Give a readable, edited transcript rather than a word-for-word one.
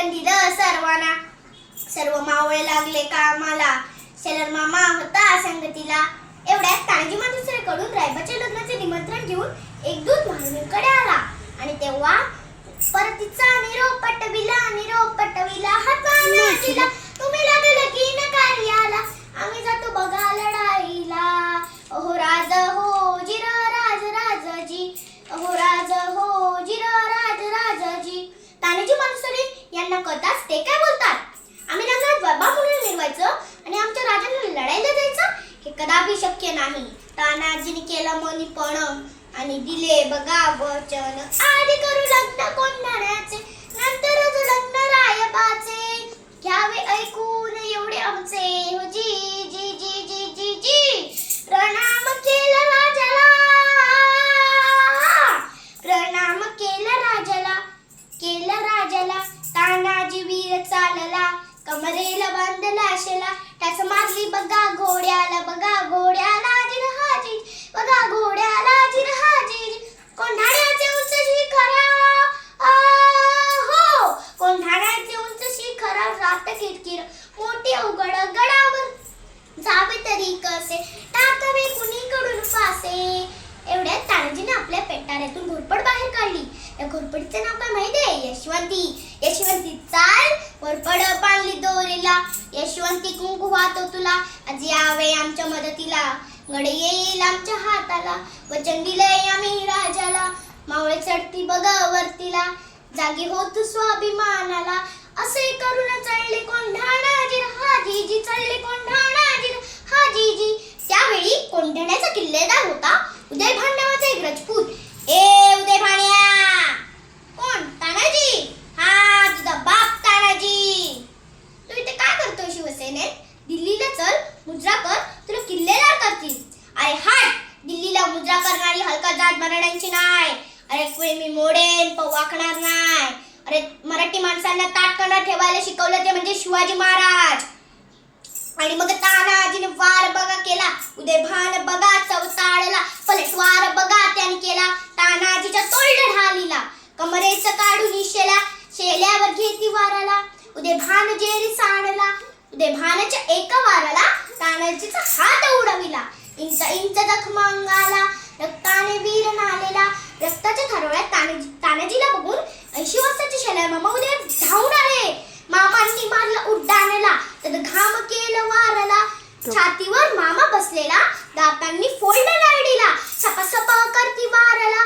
वाटण दिलं सर्वांना. सर्व मावळे लागले कामाला. शेलार मामा होता संगतीला. एवढ्यात तानाजी मालुसरेकडून रायबाच्या लग्नाचे निमंत्रण घेऊन एक दूत महाराणीकडे आला. आणि तेव्हा परतीचा निरोप पटविला हाताने दिला. तुम्ही लागलं की कार्याला, आम्ही जातो बघा लढाईला. अहो राज हो जिर राज राजाजी, अहो राज हो जिर राज राजाजी. तानाजी मालुसरे यांना कळताच ते काय बोलतात. आम्ही नगरात बाबा म्हणून मिरवायचं आणि आमच्या राजाला लढायला जायचं, हे कदापि शक्य नाही. तानाजीने केलं मनीपण आणि दिले बघा वचन. आधी करू लग्न कोंढाण्याचे, नंतरच लग्न रायबाचे. घ्यावे ऐकून एवढे आमचे हो जी जी जी जी जी जी. प्रणाम केला राजाला, प्रणाम केला राजाला, केला राजाला. तानाजी वीर चालला, कमरेला बांधला शेला. त्याच मारली बघा घोड्याला, बघा घोड्याला जिरहाजी, बघा घोड्याला जिरहाजी. कोंढाण्याचे उंच शिखरा हो, कोंढाण्याचे उंच शिखरा. रात किरकिर मोठी अवघड गडावर, जावे तरी कसे, टाकावे कुणीकडून फासे. एवढ्यात तानाजीने आपल्या पेटाऱ्यातून घोरपड बाहेर काढली. या घोरपडीचे नाव काय माहितीये? यशवंती. यशवंती चाल घोरपड बांधली दोरीला. यशवंती कुंकू वाहतो तुला, आज यावे आमच्या मदतीला. गड येईल आमच्या हाताला, वचन दिलंय आम्ही राजाला. मावळे चढती बघ वरतीला, जागी होत स्वाभिमानाला. असे करून चढले कोंढाणाजी हाजीजी, चढले कोंढाणाजी हाजीजी. त्यावेळी कोंढाण्याचा किल्लेदार होता उदयभान नावाचा एक राजपूत. ए उदयभान्या. कोण? तानाजी. हा तुझा बाप तानाजी. तू इथे काय करतोय शिवसेनेत? दिल्लीला चल, मुजरा कर, तुला किल्लेदार करतील. अरे हट, दिल्लीला मुजरा करणारी हलका जात मराठ्यांची नाही. अरे कुणी मी मोडेन पण वाकणार नाही. अरे मराठी माणसांना ताटकणा ठेवायला शिकवलं ते म्हणजे शिवाजी महाराज. आणि मग तानाजीने वार बघा केला, उदयभान बघा चवताळला. पलटवार बघा त्याने केला, तानाजीच्या तोंड ढालीला. कमरेचं काढून शेला, शेल्यावर घेती वाराला. उदयभान जेरी सांडला, उदयभानाच्या एका वाराला तानाजीचा हात उडविला. इंच इंच जखम अंगाला, रक्ताने वीर नालेला. रक्ताच्या थरोळ्यात तानाजीला बघून 80 वर्षाचे शेलार मामा उद्या धावून आले. मामांनी मारलं उड्डाणला, तर घाम केलं वाराला. छातीवर मामा बसलेला, दातांनी फोल्ड लाडीला. सपासपा करती वाराला.